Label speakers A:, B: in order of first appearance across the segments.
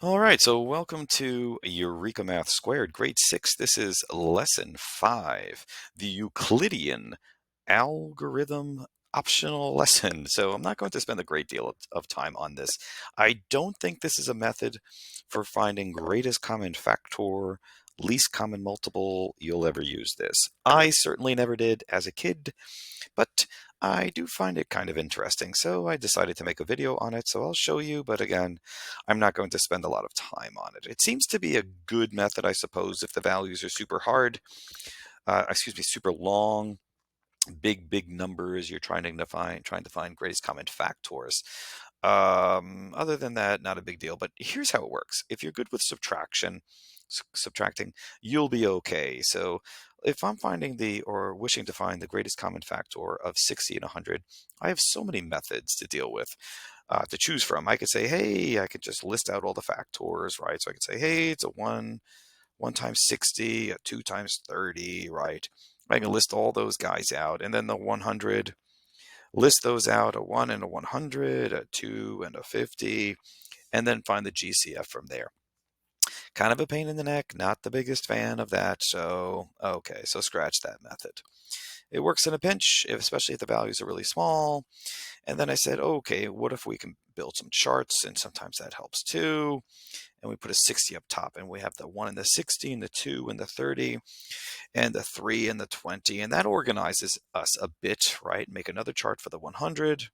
A: All right, so welcome to Eureka Math Squared, grade 6. This is lesson 5, the Euclidean algorithm optional lesson. So I'm not going to spend a great deal of time on this. I don't think this is a method for finding greatest common factor, least common multiple. You'll ever use this. I certainly never did as a kid, but I do find it kind of interesting, so I decided to make a video on it, so I'll show you, but again, I'm not going to spend a lot of time on it. It seems to be a good method, I suppose, if the values are super hard, super long, big numbers, you're trying to find greatest common factors. Other than that, not a big deal, but here's how it works. If you're good with subtracting, you'll be okay. So if I'm finding or wishing to find the greatest common factor of 60 and 100, I have so many methods to deal with, to choose from. I could say, hey, I could just list out all the factors, right? So I could say, hey, it's a 1 times 60, a 2 times 30, right? I can list all those guys out. And then the 100, list those out, a 1 and a 100, a 2 and a 50, and then find the GCF from there. Kind of a pain in the neck, not the biggest fan of that. So, okay, so scratch that method. It works in a pinch, especially if the values are really small. And then I said, okay, what if we can build some charts? And sometimes that helps too. And we put a 60 up top, and we have the 1 and the 60 and the 2 and the 30 and the 3 and the 20. And that organizes us a bit, right? Make another chart for the 100.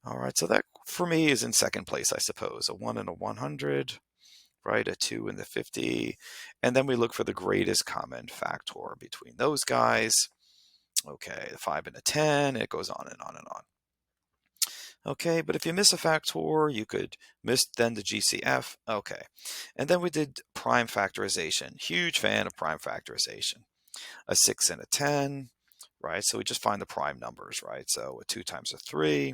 A: All right, so that for me is in second place, I suppose. A 1 and a 100, right? A 2 and the 50. And then we look for the greatest common factor between those guys. Okay, the 5 and a 10, it goes on and on and on. Okay, but if you miss a factor, you could miss then the GCF. Okay, and then we did prime factorization. Huge fan of prime factorization. A 6 and a 10, right? So we just find the prime numbers, right? So a 2 times a 3.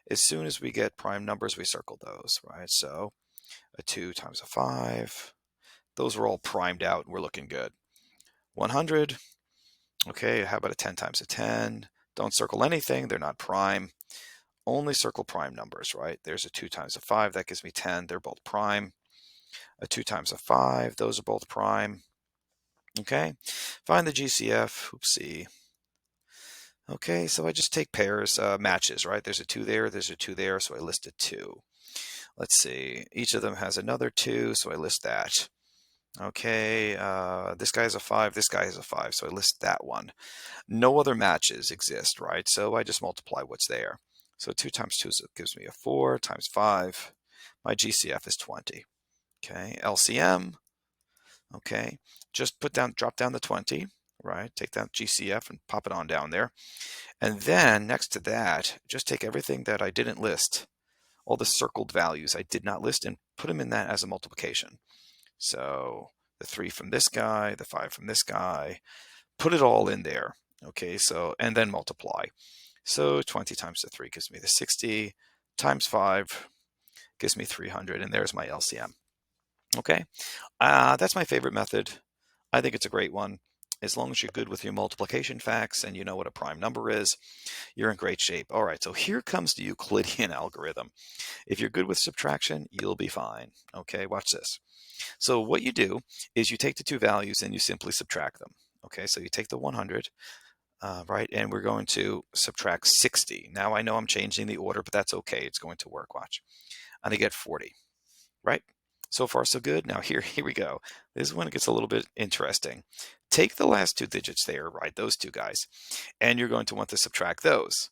A: As soon as we get prime numbers, we circle those, right? So a 2 times a 5. Those are all primed out and we're looking good. 100. Okay, how about a 10 times a 10? Don't circle anything. They're not prime. Only circle prime numbers, right? There's a 2 times a 5. That gives me 10. They're both prime. A 2 times a 5. Those are both prime. Okay, find the GCF. Oopsie. Okay, so I just take pairs, matches, right? There's a 2 there, there's a 2 there, so I listed 2. Let's see, each of them has another 2, so I list that. Okay, this guy is a 5, this guy is a 5, so I list that one. No other matches exist, right? So I just multiply what's there. So 2 times 2 gives me a 4, times 5. My GCF is 20. Okay, LCM. Okay, just drop down the 20, right? Take that GCF and pop it on down there. And then next to that, just take everything that I didn't list, all the circled values I did not list, and put them in that as a multiplication. So the 3 from this guy, the 5 from this guy, put it all in there. Okay, so, and then multiply. So 20 times the 3 gives me the 60, times 5 gives me 300, and there's my LCM. Okay, that's my favorite method. I think it's a great one. As long as you're good with your multiplication facts and you know what a prime number is, you're in great shape. All right, so here comes the Euclidean algorithm. If you're good with subtraction, you'll be fine. Okay, watch this. So what you do is you take the two values and you simply subtract them. Okay, so you take the 100, right, and we're going to subtract 60. Now I know I'm changing the order, but that's okay. It's going to work. Watch. And I get 40, right? So far, so good. Now here we go. This is when it gets a little bit interesting. Take the last two digits there, right? Those two guys, and you're going to want to subtract those.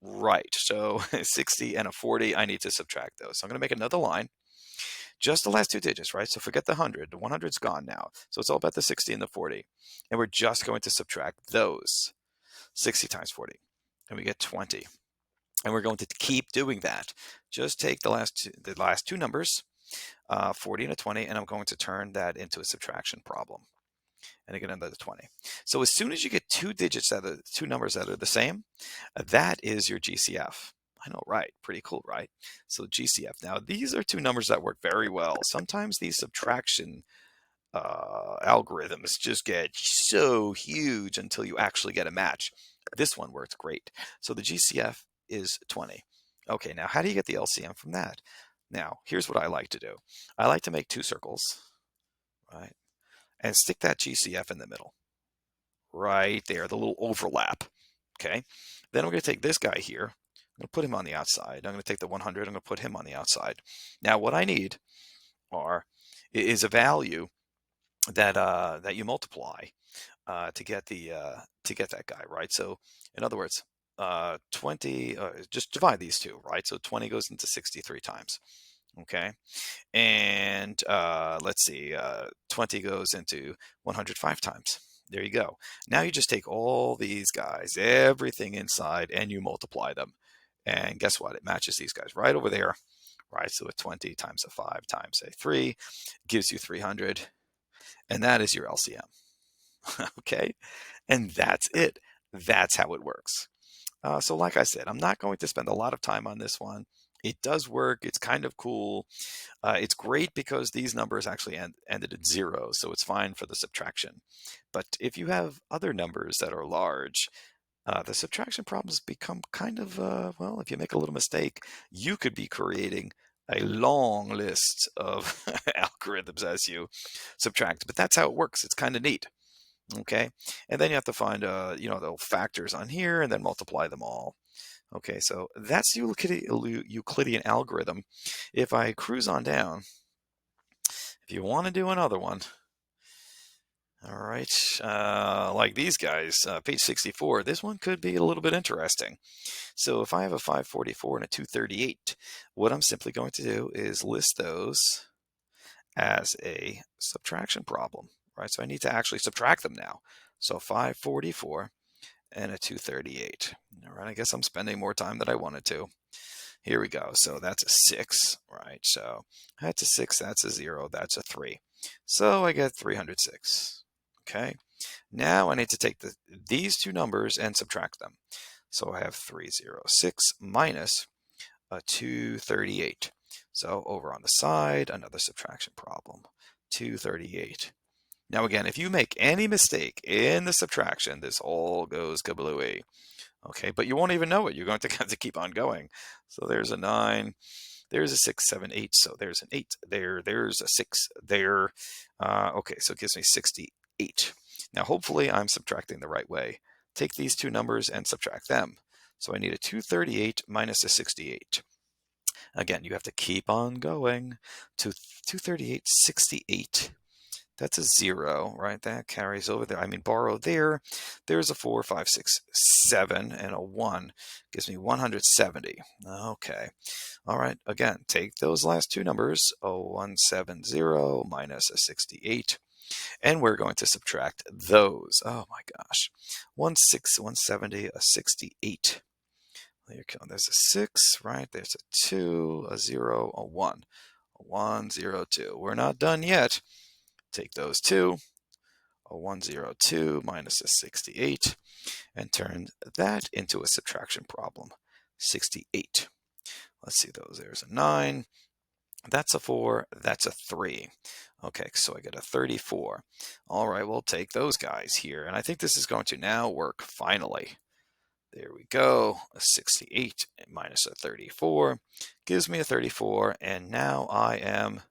A: Right. So 60 and a 40, I need to subtract those. So I'm going to make another line. Just the last two digits, right? So forget the 100. The 100's gone now. So it's all about the 60 and the 40. And we're just going to subtract those. 60 times 40. And we get 20. And we're going to keep doing that. Just take the last two numbers, 40 and a 20, and I'm going to turn that into a subtraction problem. And I get another 20. So as soon as you get two numbers that are the same, that is your GCF. I know, right? Pretty cool, right? So GCF. Now, these are two numbers that work very well. Sometimes these subtraction algorithms just get so huge until you actually get a match. This one works great. So the GCF is 20. Okay, now how do you get the LCM from that? Now, here's what I like to do. I like to make two circles, right? And stick that GCF in the middle, right there, the little overlap. Okay. Then I'm going to take this guy here. I'm going to put him on the outside. I'm going to take the 100. I'm going to put him on the outside. Now, what I need is a value that you multiply to get that guy, right? So, in other words, 20. Just divide these two, right? So 20 goes into 63 times. Okay. And let's see, 20 goes into 105 times. There you go. Now you just take all these guys, everything inside, and you multiply them. And guess what? It matches these guys right over there, right? So a 20 times a 5 times a 3 gives you 300. And that is your LCM. Okay. And that's it. That's how it works. So like I said, I'm not going to spend a lot of time on this one. It does work. It's kind of cool. It's great because these numbers actually ended at 0, so it's fine for the subtraction. But if you have other numbers that are large, the subtraction problems become kind of, well, if you make a little mistake, you could be creating a long list of algorithms as you subtract. But that's how it works. It's kind of neat. Okay. And then you have to find, the factors on here and then multiply them all. Okay, so that's the Euclidean algorithm. If I cruise on down, if you want to do another one, all right, like these guys, page 64, this one could be a little bit interesting. So if I have a 544 and a 238, what I'm simply going to do is list those as a subtraction problem, right? So I need to actually subtract them now. So 544 and a 238. All right, I guess I'm spending more time than I wanted to. Here we go. So that's a 6, right? So that's a 6, that's a 0, that's a 3. So I get 306. Okay. Now I need to take these two numbers and subtract them. So I have 306 minus a 238. So over on the side, another subtraction problem. 238. Now again, if you make any mistake in the subtraction, this all goes kablooey. Okay, but you won't even know it. You're going to have to keep on going. So there's a 9, there's a 6, 7, 8. So there's an 8 there, there's a 6 there. Okay, so it gives me 68. Now, hopefully I'm subtracting the right way. Take these two numbers and subtract them. So I need a 238 minus a 68. Again, you have to keep on going to 238, 68. That's a 0, right? That carries over there. I mean, borrow there. There's a 4, 5, 6, 7, and a 1. Gives me 170. Okay. All right. Again, take those last two numbers, a 170 minus a 68, and we're going to subtract those. Oh my gosh. 170, a 68. There you go. There's a 6, right? There's a 2, a 0, a 1. A 102. We're not done yet. Take those two, a 102 minus a 68, and turn that into a subtraction problem. 68. Let's see those. There's a 9. That's a 4. That's a 3. Okay, so I get a 34. All right, we'll take those guys here. And I think this is going to now work finally. There we go. A 68 minus a 34 gives me a 34. And now I am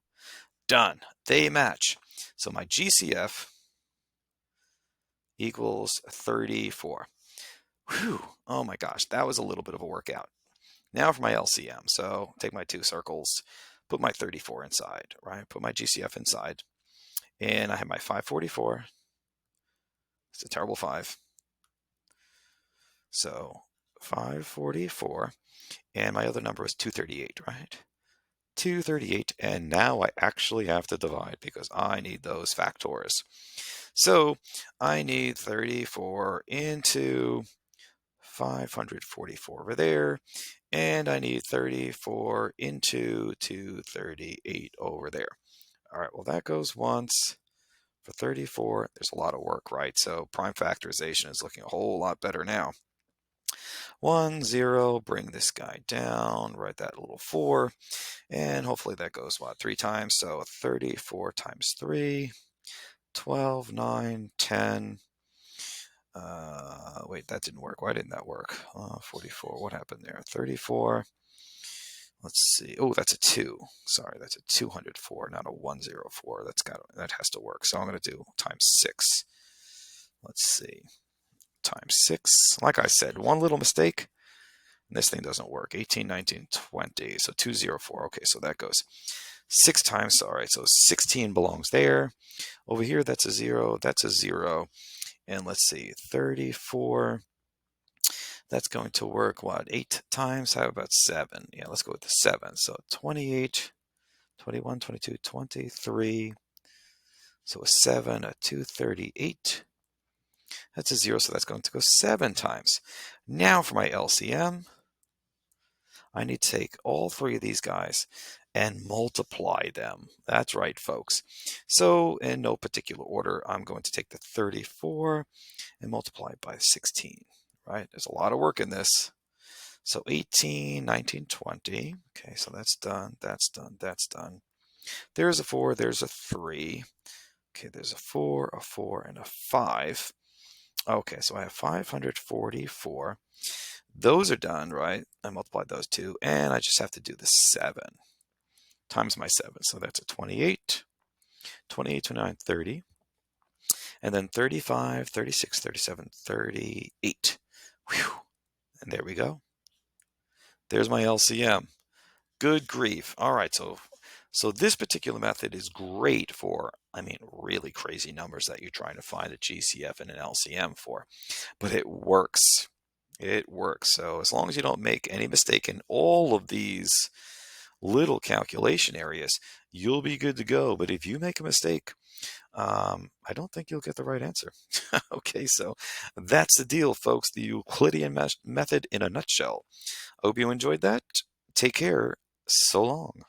A: done. They match. So my GCF equals 34. Whew. Oh my gosh, that was a little bit of a workout. Now for my LCM. So take my two circles, put my 34 inside, right? Put my GCF inside. And I have my 544. It's a terrible 5. So 544. And my other number is 238, right? 238. And now I actually have to divide because I need those factors. So I need 34 into 544 over there, and I need 34 into 238 over there. All right, well, that goes once. For 34, there's a lot of work, right? So prime factorization is looking a whole lot better now. 1, 0, bring this guy down, write that little 4, and hopefully that goes, 3 times? So 34 times 3, 12, 9, 10. Wait, that didn't work. Why didn't that work? 44. What happened there? 34. Let's see. Oh, that's a 2. Sorry, that's a 204, not a 104. That has to work. So I'm going to do times 6. Let's see. Times 6. Like I said, one little mistake, and this thing doesn't work. 18, 19, 20. So 204. Okay, so that goes 6 times. All right, so 16 belongs there. Over here, that's a 0. That's a 0. And let's see, 34. That's going to work, what, 8 times? How about 7? Yeah, let's go with the 7. So 28, 21, 22, 23. So a 7, a 238. That's a 0, so that's going to go 7 times. Now for my LCM, I need to take all 3 of these guys and multiply them. That's right, folks. So in no particular order, I'm going to take the 34 and multiply it by 16, right? There's a lot of work in this. So 18, 19, 20. Okay, so that's done, that's done, that's done. There's a 4, there's a 3. Okay, there's a 4, and a 5. Okay, so I have 544. Those are done, right? I multiplied those two, and I just have to do the 7 times my 7. So that's a 28, 28, 29, 30. And then 35, 36, 37, 38. Whew. And there we go. There's my LCM. Good grief. All right, so this particular method is great for, I mean, really crazy numbers that you're trying to find a GCF and an LCM for. But it works. It works. So as long as you don't make any mistake in all of these little calculation areas, you'll be good to go. But if you make a mistake, I don't think you'll get the right answer. Okay, so that's the deal, folks. The Euclidean method in a nutshell. Hope you enjoyed that. Take care. So long.